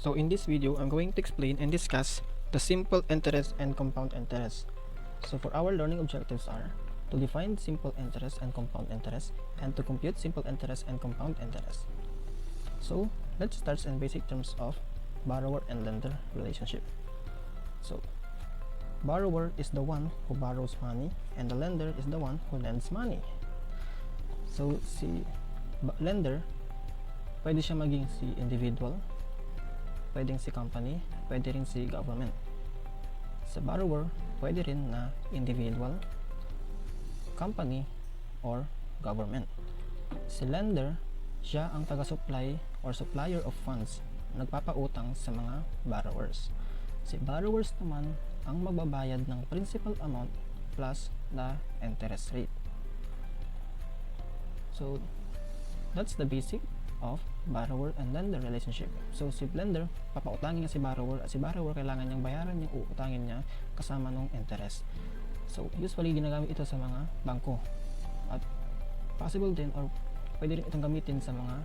So in this video, I'm going to explain and discuss the simple interest and compound interest. So for our learning objectives are to define simple interest and compound interest and to compute simple interest and compound interest. So let's start in basic terms of borrower and lender relationship. So borrower is the one who borrows money and the lender is the one who lends money. So si lender, pwede siya maging si individual, pwedeng si company, pwede rin si government. Sa borrower, pwede rin na individual, company, or government. Si lender, siya ang taga-supply or supplier of funds, nagpapautang sa mga borrowers. Si borrowers naman ang magbabayad ng principal amount plus the interest rate. So that's the basic of borrower and lender relationship. So si lender, papautangin niya si borrower at si borrower kailangan niyang bayaran yung uutangin niya kasama ng interest. So usually ginagamit ito sa mga bangko at possible din or pwede rin itong gamitin sa mga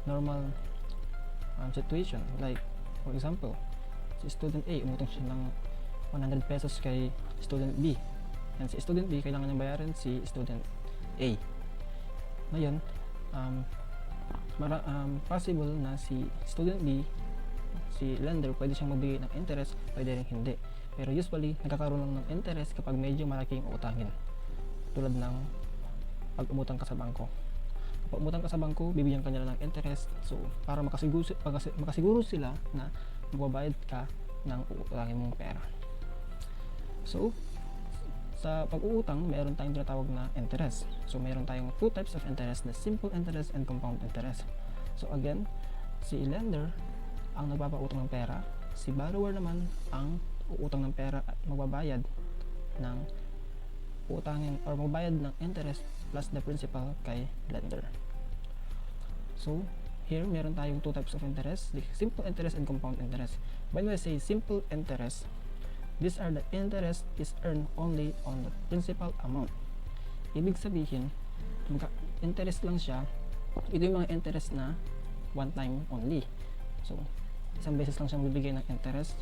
normal situation, like for example si student A umutang siya ng 100 pesos kay student B and si student B kailangan niyang bayaran si student A. Ngayon possible na si student B, si lender, pwede siyang magbigay ng interest, pwede rin hindi. Pero usually, nagkakaroon lang ng interest kapag medyo malaki yung utangin. Tulad ng pag umutang ka sa bangko. Kapag umutang ka sa bangko, bibigyan ka nila ng interest. So, para makasiguro sila na magbabayad ka ng uutangin mong pera. So, sa pag-uutang, meron tayong tinatawag na interest. So, meron tayong two types of interest, na simple interest and compound interest. So, again, si lender ang nagpapautang ng pera, si borrower naman ang uutang ng pera at magbabayad ng utangin or magbayad ng interest plus the principal kay lender. So, here meron tayong two types of interest, the simple interest and compound interest. When we say simple interest, these are the interest is earned only on the principal amount. Ibig sabihin, interest lang siya. Ito yung mga interest na one time only. So, isang beses lang siya magbibigay ng interest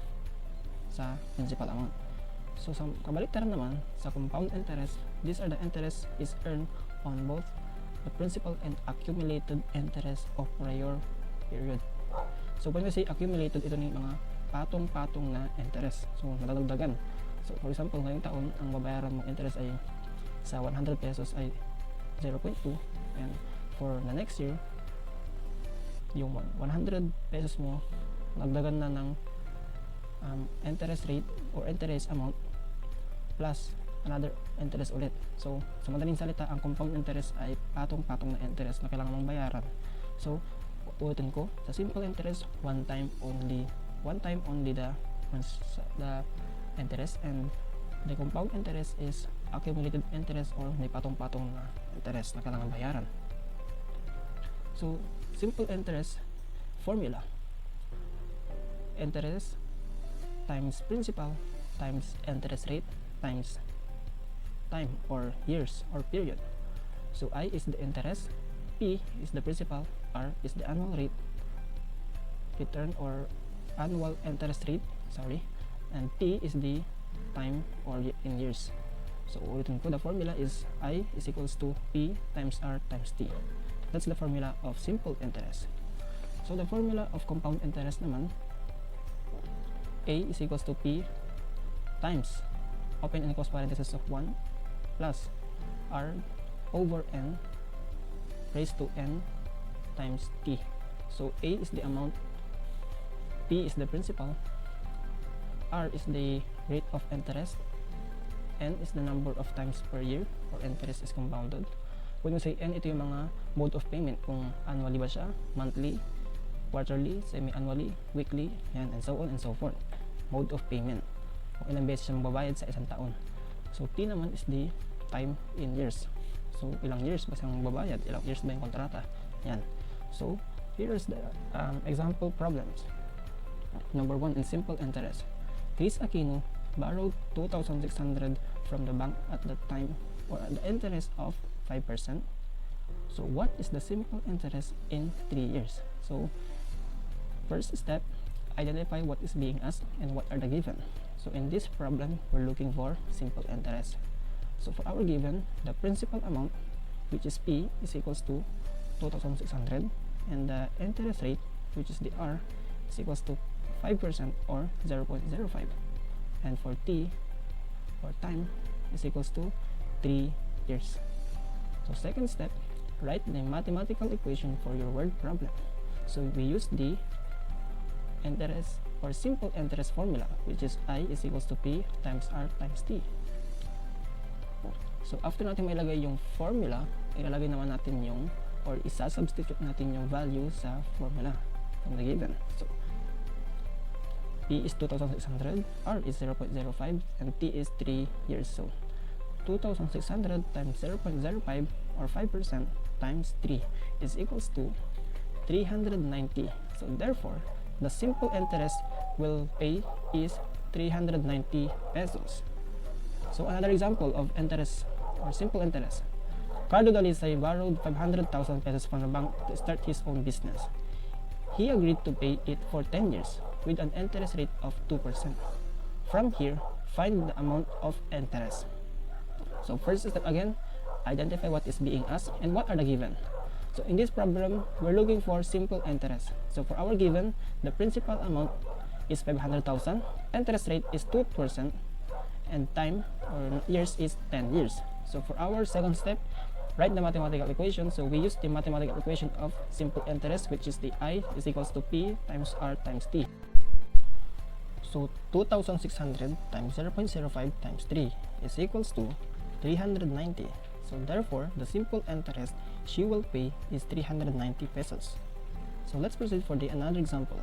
sa principal amount. So, sa kabaliktaran naman, sa compound interest, these are the interest is earned on both the principal and accumulated interest of prior period. So, when we say accumulated, ito yung mga patong-patong na interest. So, nadadagdagan. So, for example, ngayong taon, ang babayaran mong interest ay sa 100 pesos ay 0.2 and for the next year, yung 100 pesos mo, nagdagan na ng interest rate or interest amount plus another interest ulit. So, sa madaling salita, ang compound interest ay patong-patong na interest na kailangan mong bayaran. So, uulitin ko, sa simple interest, one time only the interest, and the compound interest is accumulated interest or may patong-patong na interest na kailangan bayaran. So, simple interest formula: interest times principal times interest rate times time or years or period. So, I is the interest, P is the principal, R is the annual rate return or annual interest rate, and T is the time or in years. So ulitin ko, the formula is I is equals to P times R times T. That's the formula of simple interest. So the formula of compound interest naman, A is equals to P times open and close parenthesis of 1 plus R over N raised to N times T. So A is the amount, P is the principal, R is the rate of interest, N is the number of times per year or interest is compounded. When we say N, ito yung mga mode of payment, kung annually ba siya, monthly, quarterly, semi-annually, weekly, yan, and so on and so forth. Mode of payment, kung ilang beses siya magbabayad sa isang taon. So T naman is the time in years. So ilang years ba siyang magbabayad, ilang years ba yung kontrata, yan. So here's the example problems. Number 1, in simple interest, Chris Aquino borrowed 2,600 from the bank at the time or at the interest of 5%. So what is the simple interest in 3 years? So first step, identify what is being asked and what are the given. So in this problem, we're looking for simple interest. So for our given, the principal amount, which is P, is equals to 2,600, and the interest rate, which is the R, is equals to 5% or 0.05. And for T, or time, is equals to 3 years. So second step, write the mathematical equation for your word problem. So we use the interest or simple interest formula, which is I is equals to P times R times T. So after natin mailagay yung formula, ilalagay naman natin yung or isa-substitute natin yung value sa formula from the given. So P is 2,600, R is 0.05, and T is 3 years. So 2,600 times 0.05 or 5% times 3 is equals to 390. So therefore, the simple interest will pay is 390 pesos. So another example of interest or simple interest. Cardo Dalisay borrowed 500,000 pesos from the bank to start his own business. He agreed to pay it for 10 years with an interest rate of 2%. From here, find the amount of interest. So first step again, identify what is being asked and what are the given. So in this problem, we're looking for simple interest. So for our given, the principal amount is 500,000, interest rate is 2%, and time or years is 10 years. So for our second step, write the mathematical equation. So we use the mathematical equation of simple interest, which is the I is equals to P times R times T. So 2,600 times 0.05 times 3 is equals to 390. So therefore, the simple interest she will pay is 390 pesos. So let's proceed for the another example.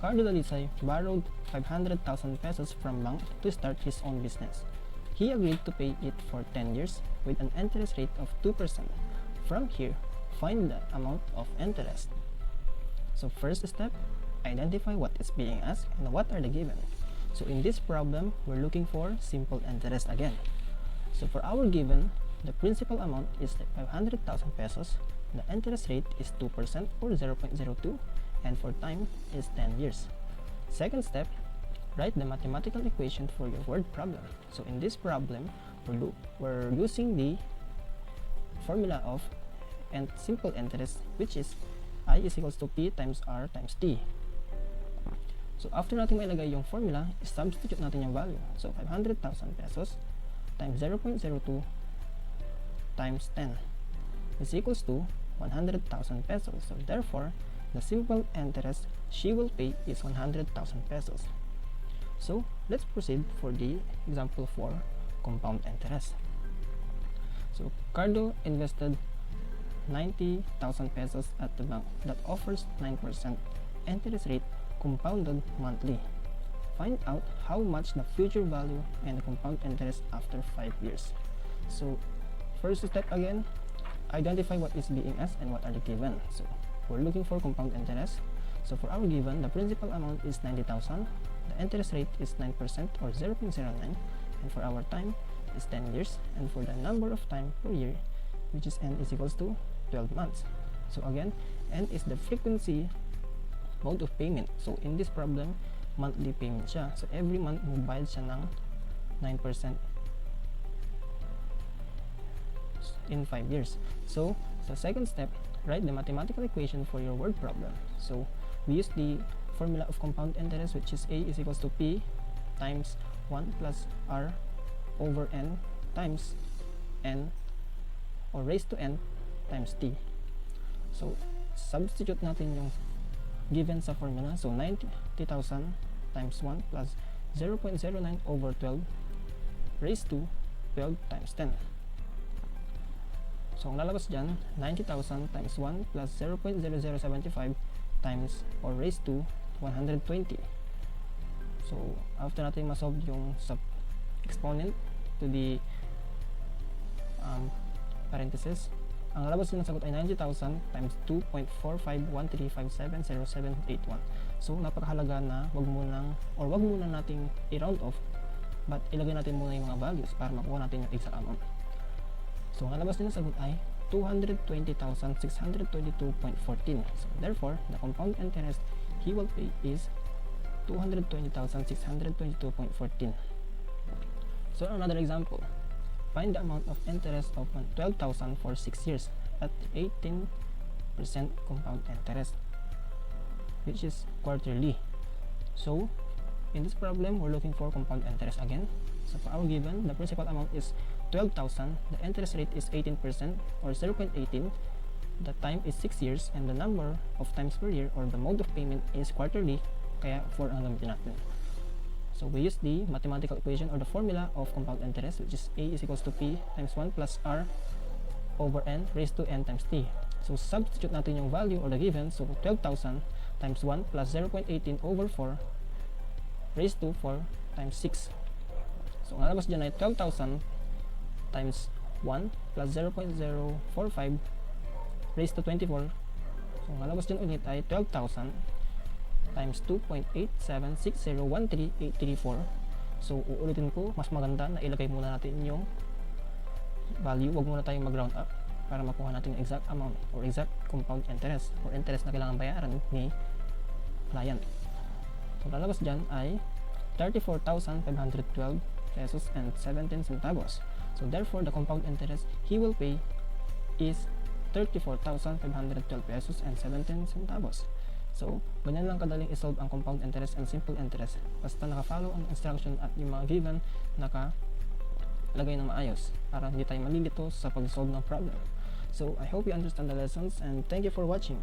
Cardo Dalisay borrowed 500,000 pesos from bank to start his own business. He agreed to pay it for 10 years with an interest rate of 2%. From here, find the amount of interest. So first step, identify what is being asked and what are the given. So in this problem, we're looking for simple interest again. So for our given, the principal amount is 500,000 pesos, the interest rate is 2% or 0.02, and for time is 10 years. Second step, write the mathematical equation for your word problem. So in this problem, we're using the formula of simple interest, which is I is equals to P times R times T. So after natin mailagay yung formula, substitute natin yung value. So 500,000 pesos times 0.02 times 10 is equals to 100,000 pesos. So therefore, the simple interest she will pay is 100,000 pesos. So let's proceed for the example for compound interest. So Cardo invested 90,000 pesos at the bank that offers 9% interest rate compounded monthly. Find out how much the future value and the compound interest after 5 years. So first step again, identify what is being asked and what are the given. So we're looking for compound interest. So for our given, the principal amount is 90,000, the interest rate is 9% or 0.09, and for our time is 10 years, and for the number of time per year, which is n is equals to 12 months. So again, n is the frequency mode of payment. So in this problem, monthly payment siya. So every month, magbayad siya ng 9% in 5 years. So sa second step, write the mathematical equation for your word problem. So we use the formula of compound interest, which is A is equals to P times 1 plus R over N times N or raised to N times T. So substitute natin yung given sa formula. So 90,000 times 1 plus 0.09 over 12 raised to 12 times 10. So ang lalabas dyan, 90,000 times 1 plus 0.0075 times or raised to 120. So after natin masolve yung exponent to the parenthesis, ang lalabas din ng sagot ay 90,000 times 2.4513570781. So napakahalaga na wag muna nating i-round off, but ilagay natin muna yung mga values para makuha natin yung exact amount. So ang lalabas din ng sagot ay 220,622.14. So therefore, the compound interest he will pay is 220,622.14. So another example, find the amount of interest of 12,000 for 6 years at 18% compound interest, which is quarterly. So in this problem, we're looking for compound interest again. So for our given, the principal amount is 12,000, the interest rate is 18% or 0.18, the time is 6 years, and the number of times per year or the mode of payment is quarterly, kaya 4 ang gamitin natin. So we use the mathematical equation or the formula of compound interest, which is A is equals to P times 1 plus R over N raised to N times T. So substitute natin yung value or the given, so 12,000 times 1 plus 0.18 over 4 raised to 4 times 6. So ang lalabas dyan ay 12,000 times 1 plus 0.045 raised to 24. So ang lalabas dyan ulit ay 12,000 times 2.876013834. So uulitin ko, mas maganda na ilagay muna natin yung value, wag muna tayong mag-round up para makuha natin yung exact amount or exact compound interest or interest na kailangan bayaran ni client. So lalabas dyan ay 34,512 pesos and 17 centavos. So therefore the compound interest he will pay is 34,512 pesos and 17 centavos. So ganyan lang kadaling isolve ang compound interest and simple interest, basta naka-follow ang instruction at yung mga given nakalagay ng maayos para hindi tayo malilito sa pag-solve ng problem. So I hope you understand the lessons and thank you for watching.